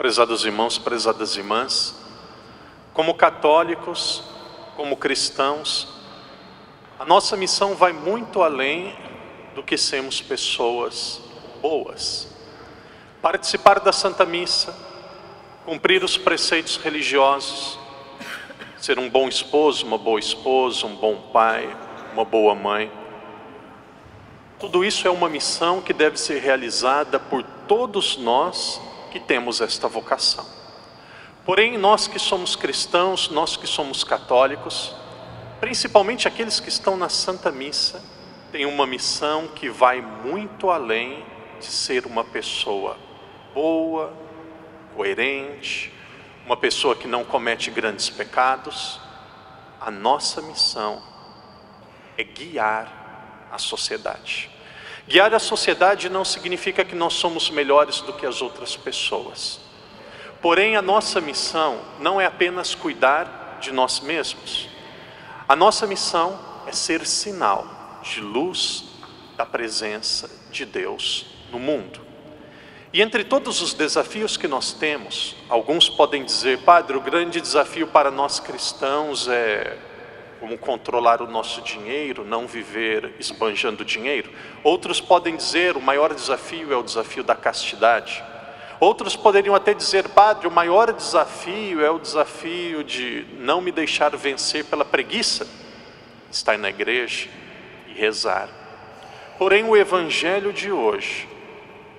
Prezados irmãos, prezadas irmãs, como católicos, como cristãos, a nossa missão vai muito além do que sermos pessoas boas. Participar da Santa Missa, cumprir os preceitos religiosos, ser um bom esposo, uma boa esposa, um bom pai, uma boa mãe. Tudo isso é uma missão que deve ser realizada por todos nós que temos esta vocação. Porém, nós que somos cristãos, nós que somos católicos, principalmente aqueles que estão na Santa Missa, têm uma missão que vai muito além de ser uma pessoa boa, coerente, uma pessoa que não comete grandes pecados. A nossa missão é guiar a sociedade. Guiar a sociedade não significa que nós somos melhores do que as outras pessoas. Porém, a nossa missão não é apenas cuidar de nós mesmos. A nossa missão é ser sinal de luz da presença de Deus no mundo. E entre todos os desafios que nós temos, alguns podem dizer: Padre, o grande desafio para nós cristãos é como controlar o nosso dinheiro, não viver esbanjando dinheiro. Outros podem dizer: o maior desafio é o desafio da castidade. Outros poderiam até dizer: Padre, o maior desafio é o desafio de não me deixar vencer pela preguiça, estar na igreja e rezar. Porém, o Evangelho de hoje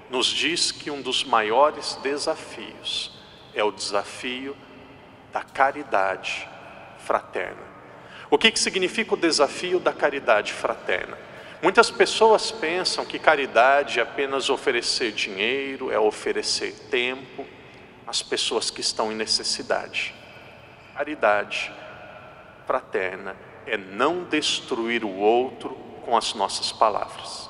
nos diz que um dos maiores desafios é o desafio da caridade fraterna. O que significa o desafio da caridade fraterna? Muitas pessoas pensam que caridade é apenas oferecer dinheiro, é oferecer tempo às pessoas que estão em necessidade. Caridade fraterna é não destruir o outro com as nossas palavras.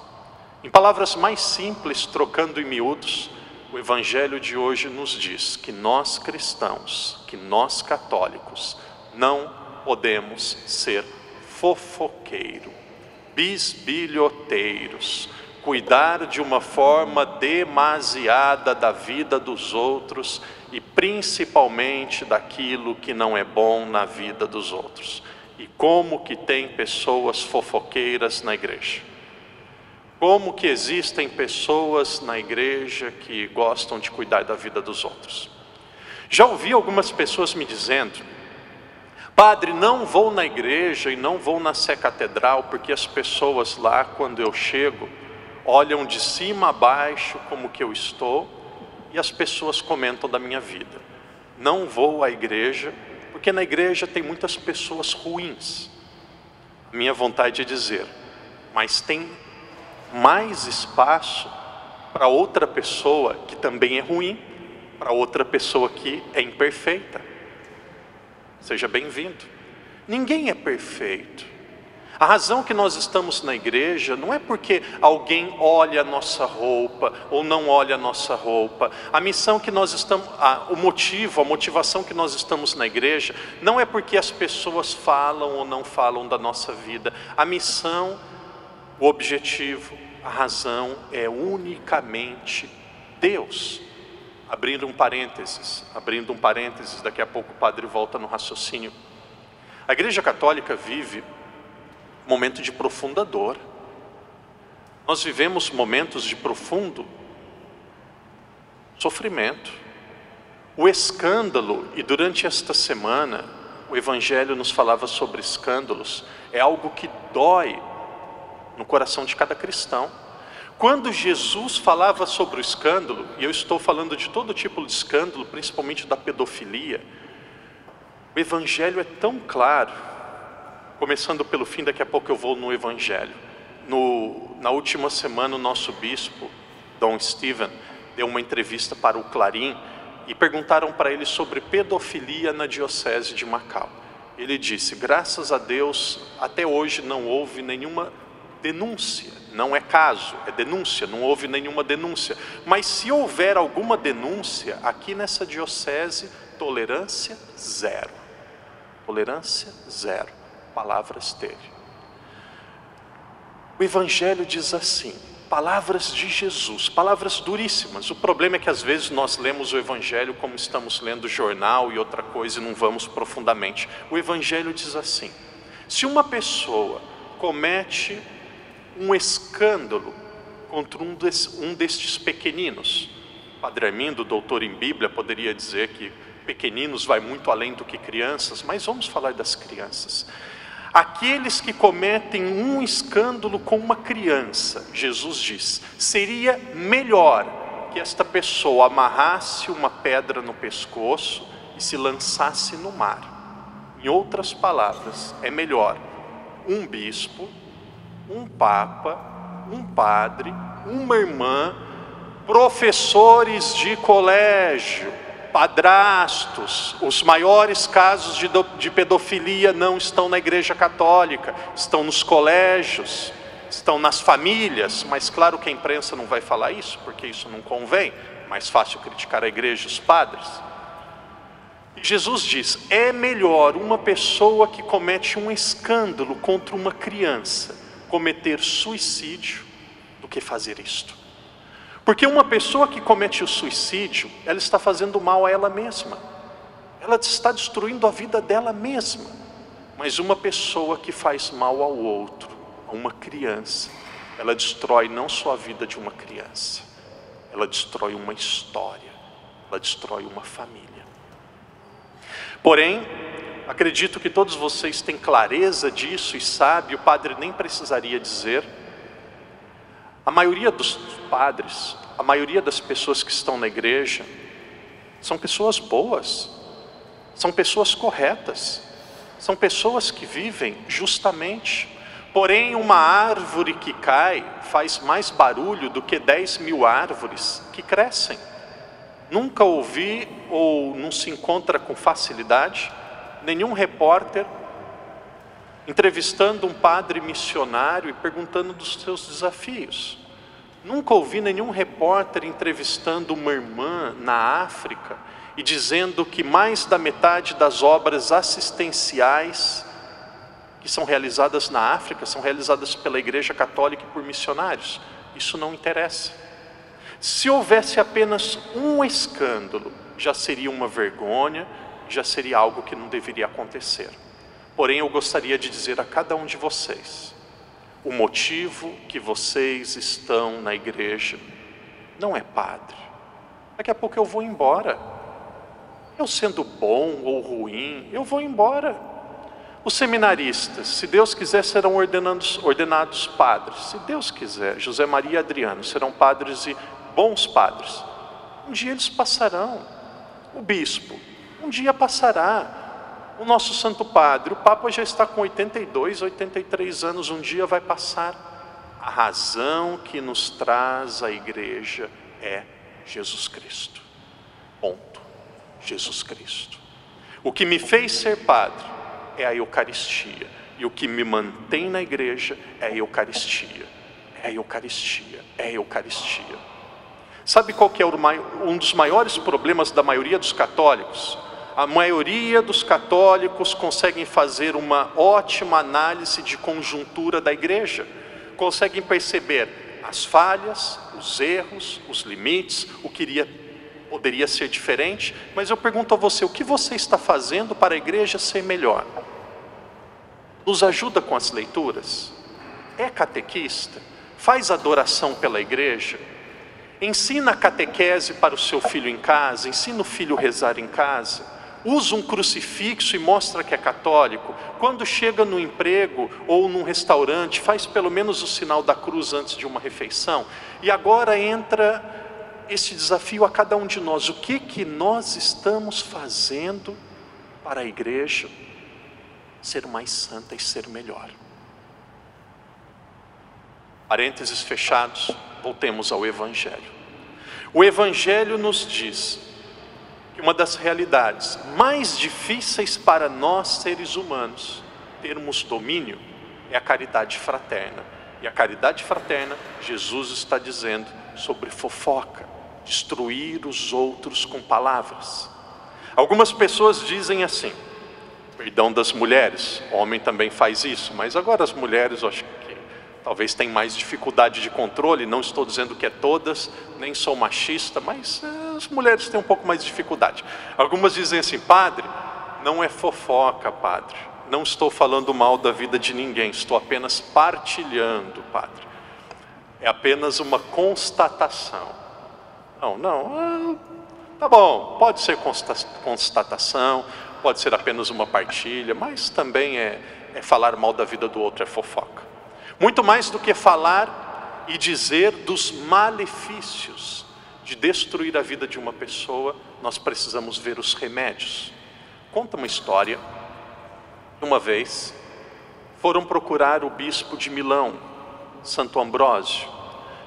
Em palavras mais simples, trocando em miúdos, o Evangelho de hoje nos diz que nós cristãos, que nós católicos, não podemos ser fofoqueiro, bisbilhoteiros, cuidar de uma forma demasiada da vida dos outros e principalmente daquilo que não é bom na vida dos outros. E como que tem pessoas fofoqueiras na igreja? Como que existem pessoas na igreja que gostam de cuidar da vida dos outros? Já ouvi algumas pessoas me dizendo: Padre, não vou na igreja e não vou na Sé Catedral porque as pessoas lá, quando eu chego, olham de cima a baixo como que eu estou e as pessoas comentam da minha vida. Não vou à igreja porque na igreja tem muitas pessoas ruins. A minha vontade é dizer: mas tem mais espaço para outra pessoa que também é ruim, para outra pessoa que é imperfeita. Seja bem-vindo. Ninguém é perfeito. A razão que nós estamos na igreja não é porque alguém olha a nossa roupa ou não olha a nossa roupa. A missão que nós estamos, a motivação que nós estamos na igreja não é porque as pessoas falam ou não falam da nossa vida. A missão, o objetivo, a razão é unicamente Deus. Abrindo um parênteses, daqui a pouco o padre volta no raciocínio. A Igreja Católica vive um momento de profunda dor. Nós vivemos momentos de profundo sofrimento. O escândalo, e durante esta semana o Evangelho nos falava sobre escândalos, é algo que dói no coração de cada cristão. Quando Jesus falava sobre o escândalo, e eu estou falando de todo tipo de escândalo, principalmente da pedofilia, o Evangelho é tão claro, começando pelo fim, daqui a pouco eu vou no Evangelho. Na última semana o nosso bispo, Dom Stephen, deu uma entrevista para o Clarim, e perguntaram para ele sobre pedofilia na diocese de Macau. Ele disse: graças a Deus, até hoje não houve nenhuma denúncia, não é caso, é denúncia, não houve nenhuma denúncia. Mas se houver alguma denúncia, aqui nessa diocese, tolerância zero. Tolerância zero. Palavras dele. O Evangelho diz assim: palavras de Jesus, palavras duríssimas. O problema é que às vezes nós lemos o Evangelho como estamos lendo jornal e outra coisa e não vamos profundamente. O Evangelho diz assim: se uma pessoa comete um escândalo contra um destes pequeninos, Padre Armindo, doutor em Bíblia, poderia dizer que pequeninos vai muito além do que crianças, mas vamos falar das crianças. Aqueles que cometem um escândalo com uma criança, Jesus diz, seria melhor que esta pessoa amarrasse uma pedra no pescoço e se lançasse no mar. Em outras palavras, é melhor um bispo, um papa, um padre, uma irmã, professores de colégio, padrastos. Os maiores casos de pedofilia não estão na Igreja Católica, estão nos colégios, estão nas famílias, mas claro que a imprensa não vai falar isso, porque isso não convém, mais fácil criticar a igreja e os padres. E Jesus diz, é melhor uma pessoa que comete um escândalo contra uma criança cometer suicídio do que fazer isto. Porque uma pessoa que comete o suicídio, ela está fazendo mal a ela mesma. Ela está destruindo a vida dela mesma. Mas uma pessoa que faz mal ao outro, a uma criança, ela destrói não só a vida de uma criança, ela destrói uma história, ela destrói uma família. Porém, acredito que todos vocês têm clareza disso e sabem, o padre nem precisaria dizer. A maioria dos padres, a maioria das pessoas que estão na igreja, são pessoas boas, são pessoas corretas, são pessoas que vivem justamente. Porém, uma árvore que cai faz mais barulho do que 10.000 árvores que crescem. Nunca ouvi ou não se encontra com facilidade nenhum repórter entrevistando um padre missionário e perguntando dos seus desafios. Nunca ouvi nenhum repórter entrevistando uma irmã na África e dizendo que mais da metade das obras assistenciais que são realizadas na África são realizadas pela Igreja Católica e por missionários. Isso não interessa. Se houvesse apenas um escândalo, já seria uma vergonha, já seria algo que não deveria acontecer. Porém, eu gostaria de dizer a cada um de vocês, o motivo que vocês estão na igreja não é padre. Daqui a pouco eu vou embora. Eu sendo bom ou ruim, eu vou embora. Os seminaristas, se Deus quiser, serão ordenados padres. Se Deus quiser, José Maria e Adriano serão padres e bons padres. Um dia eles passarão. O bispo, um dia passará. O nosso Santo Padre, o Papa já está com 82, 83 anos, um dia vai passar. A razão que nos traz a igreja é Jesus Cristo. Ponto. Jesus Cristo. O que me fez ser padre é a Eucaristia. E o que me mantém na igreja é a Eucaristia. É a Eucaristia. É a Eucaristia. Sabe qual que é um dos maiores problemas da maioria dos católicos? A maioria dos católicos conseguem fazer uma ótima análise de conjuntura da igreja, conseguem perceber as falhas, os erros, os limites, o que poderia ser diferente, mas eu pergunto a você, o que você está fazendo para a igreja ser melhor? Nos ajuda com as leituras? É catequista? Faz adoração pela igreja? Ensina a catequese para o seu filho em casa? Ensina o filho a rezar em casa? Usa um crucifixo e mostra que é católico? Quando chega no emprego ou num restaurante, faz pelo menos o sinal da cruz antes de uma refeição? E agora entra esse desafio a cada um de nós. O que nós estamos fazendo para a igreja ser mais santa e ser melhor? Parênteses fechados, voltemos ao Evangelho. O Evangelho nos diz que uma das realidades mais difíceis para nós seres humanos termos domínio é a caridade fraterna. E a caridade fraterna, Jesus está dizendo sobre fofoca, destruir os outros com palavras. Algumas pessoas dizem assim, perdão das mulheres, homem também faz isso, mas agora as mulheres eu acho que talvez têm mais dificuldade de controle. Não estou dizendo que é todas, nem sou machista, mas as mulheres têm um pouco mais de dificuldade. Algumas dizem assim: padre, não é fofoca, padre, não estou falando mal da vida de ninguém, estou apenas partilhando, padre, é apenas uma constatação. Não, tá bom, pode ser constatação, pode ser apenas uma partilha, mas também é falar mal da vida do outro, é fofoca. Muito mais do que falar e dizer dos malefícios de destruir a vida de uma pessoa, nós precisamos ver os remédios. Conta uma história. Uma vez foram procurar o bispo de Milão, Santo Ambrósio,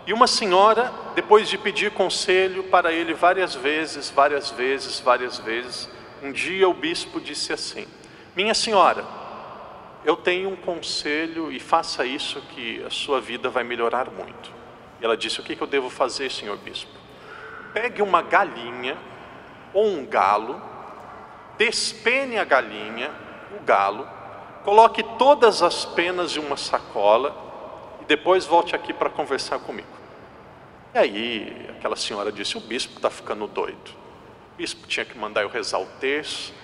e uma senhora, depois de pedir conselho para ele várias vezes, um dia o bispo disse assim: minha senhora, eu tenho um conselho e faça isso que a sua vida vai melhorar muito. E ela disse: o que eu devo fazer, senhor bispo? Pegue uma galinha ou um galo, despene a galinha, o galo, coloque todas as penas em uma sacola e depois volte aqui para conversar comigo. E aí aquela senhora disse: o bispo está ficando doido. O bispo tinha que mandar eu rezar o terço,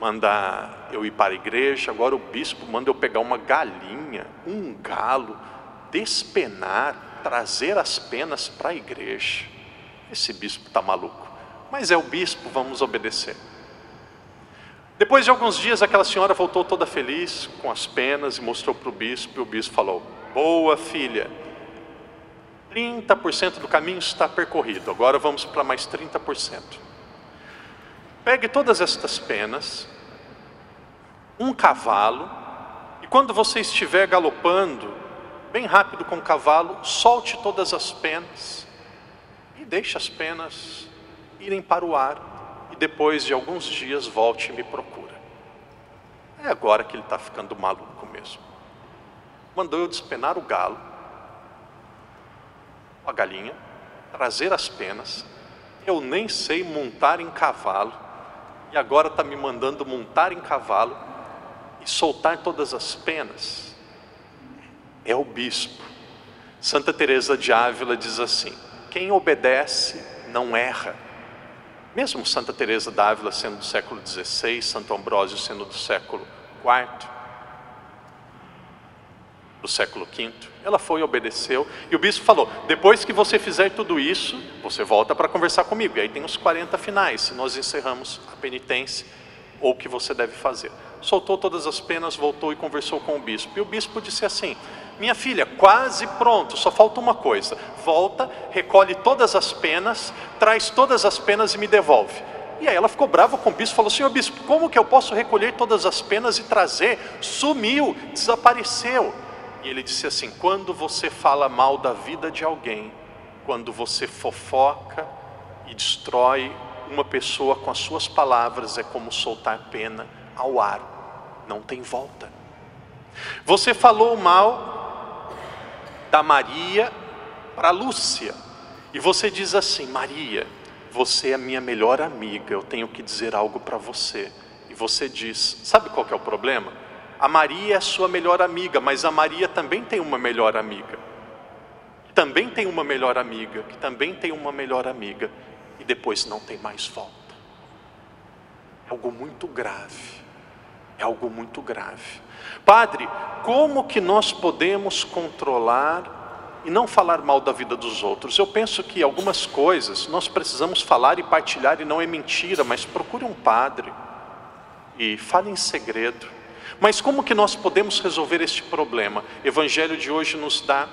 mandar eu ir para a igreja. Agora o bispo manda eu pegar uma galinha, um galo, despenar, trazer as penas para a igreja. Esse bispo está maluco. Mas é o bispo, vamos obedecer. Depois de alguns dias, aquela senhora voltou toda feliz com as penas e mostrou para o bispo. E o bispo falou: boa filha, 30% do caminho está percorrido, agora vamos para mais 30%. Pegue todas estas penas, um cavalo, e quando você estiver galopando bem rápido com o cavalo, solte todas as penas e deixe as penas irem para o ar, e depois de alguns dias volte e me procura. É agora que ele está ficando maluco mesmo. Mandou eu despenar o galo, a galinha, trazer as penas. Eu nem sei montar em cavalo, e agora está me mandando montar em cavalo e soltar todas as penas. É o bispo. Santa Teresa de Ávila diz assim: quem obedece não erra. Mesmo Santa Teresa de Ávila sendo do século XVI, Santo Ambrósio sendo do século IV, do século V, ela foi e obedeceu. E o bispo falou: depois que você fizer tudo isso, você volta para conversar comigo. E aí tem os 40 finais, se nós encerramos a penitência, ou o que você deve fazer. Soltou todas as penas, voltou e conversou com o bispo. E o bispo disse assim: minha filha, quase pronto, só falta uma coisa. Volta, recolhe todas as penas, traz todas as penas e me devolve. E aí ela ficou brava com o bispo, falou: senhor bispo, como que eu posso recolher todas as penas e trazer? Sumiu, desapareceu. E ele disse assim: quando você fala mal da vida de alguém, quando você fofoca e destrói uma pessoa com as suas palavras, é como soltar pena ao ar, não tem volta. Você falou mal da Maria para a Lúcia, e você diz assim: Maria, você é minha melhor amiga, eu tenho que dizer algo para você. E você diz: sabe qual que é o problema? A Maria é sua melhor amiga, mas a Maria também tem uma melhor amiga, que também tem uma melhor amiga, que também tem uma melhor amiga, e depois não tem mais volta. É algo muito grave, é algo muito grave. Padre, como que nós podemos controlar e não falar mal da vida dos outros? Eu penso que algumas coisas nós precisamos falar e partilhar, e não é mentira, mas procure um padre e fale em segredo. Mas como que nós podemos resolver este problema? O Evangelho de hoje nos dá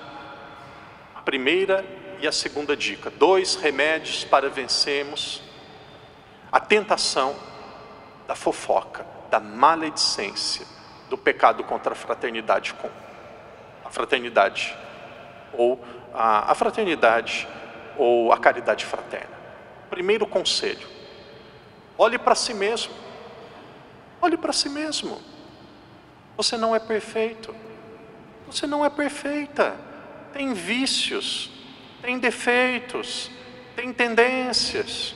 a primeira e a segunda dica. 2 remédios para vencermos a tentação da fofoca, da maledicência, do pecado contra a fraternidade ou a caridade fraterna. Primeiro conselho: olhe para si mesmo. Olhe para si mesmo. Você não é perfeito, você não é perfeita, tem vícios, tem defeitos, tem tendências.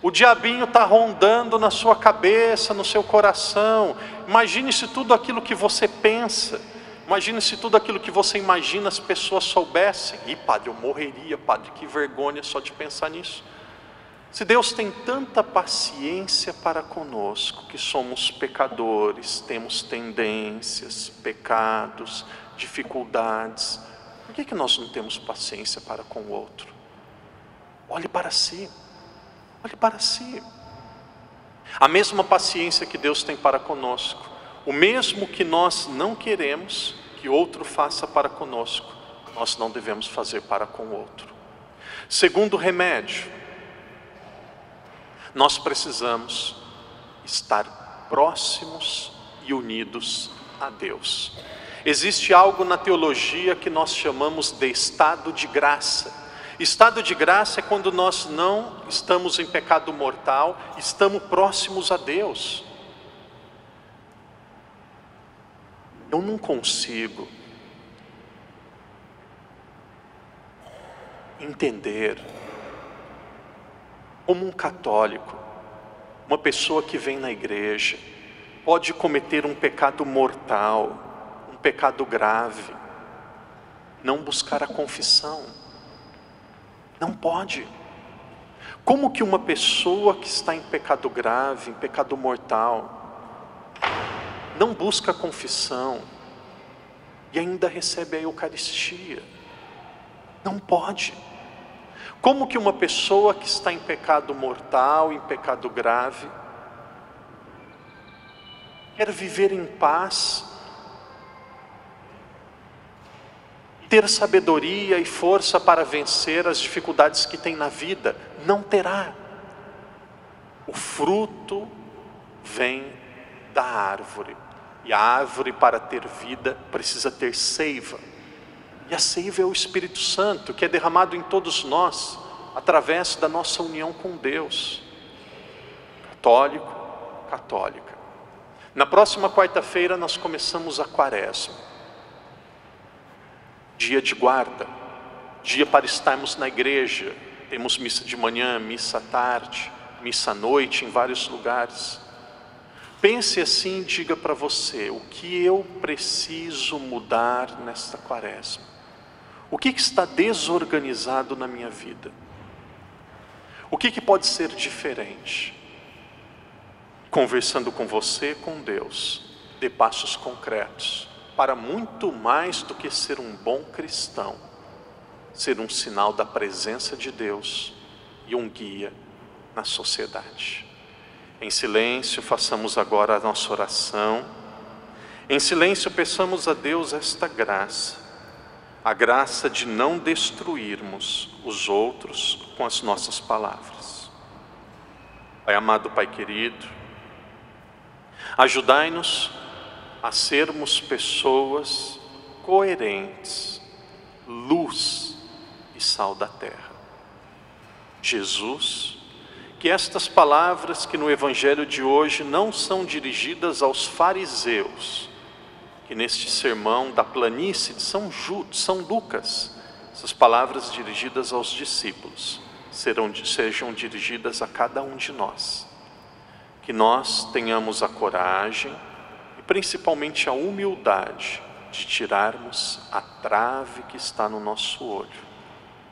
O diabinho está rondando na sua cabeça, no seu coração. Imagine se tudo aquilo que você pensa Imagine se tudo aquilo que você imagina as pessoas soubessem. Ih, padre, eu morreria, padre, que vergonha só de pensar nisso. Se Deus tem tanta paciência para conosco, que somos pecadores, temos tendências, pecados, dificuldades, por que nós não temos paciência para com o outro? Olhe para si, olhe para si. A mesma paciência que Deus tem para conosco, o mesmo que nós não queremos que outro faça para conosco, nós não devemos fazer para com o outro. Segundo remédio, nós precisamos estar próximos e unidos a Deus. Existe algo na teologia que nós chamamos de estado de graça. Estado de graça é quando nós não estamos em pecado mortal, estamos próximos a Deus. Eu não consigo entender como um católico, uma pessoa que vem na igreja, pode cometer um pecado mortal, um pecado grave, não buscar a confissão. Não pode. Como que uma pessoa que está em pecado grave, em pecado mortal, não busca a confissão e ainda recebe a Eucaristia? Não pode. Como que uma pessoa que está em pecado mortal, em pecado grave, quer viver em paz, ter sabedoria e força para vencer as dificuldades que tem na vida? Não terá. O fruto vem da árvore, e a árvore, para ter vida, precisa ter seiva, e a seiva é o Espírito Santo, que é derramado em todos nós, através da nossa união com Deus. Católico, católica. Na próxima quarta-feira nós começamos a quaresma, dia de guarda, dia para estarmos na igreja. Temos missa de manhã, missa à tarde, missa à noite em vários lugares. Pense assim e diga para você: o que eu preciso mudar nesta quaresma? O que está desorganizado na minha vida? O que pode ser diferente? Conversando com você, com Deus, dê passos concretos para muito mais do que ser um bom cristão, ser um sinal da presença de Deus e um guia na sociedade. Em silêncio, façamos agora a nossa oração. Em silêncio, peçamos a Deus esta graça, a graça de não destruirmos os outros com as nossas palavras. Pai amado, Pai querido, ajudai-nos a sermos pessoas coerentes, luz e sal da terra. Jesus, que estas palavras que no Evangelho de hoje não são dirigidas aos fariseus, que neste sermão da planície de São Lucas, essas palavras dirigidas aos discípulos, sejam dirigidas a cada um de nós. Que nós tenhamos a coragem e principalmente a humildade de tirarmos a trave que está no nosso olho,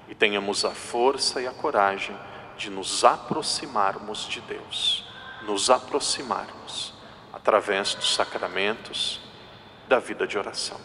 e tenhamos a força e a coragem de nos aproximarmos de Deus, nos aproximarmos através dos sacramentos da vida de oração.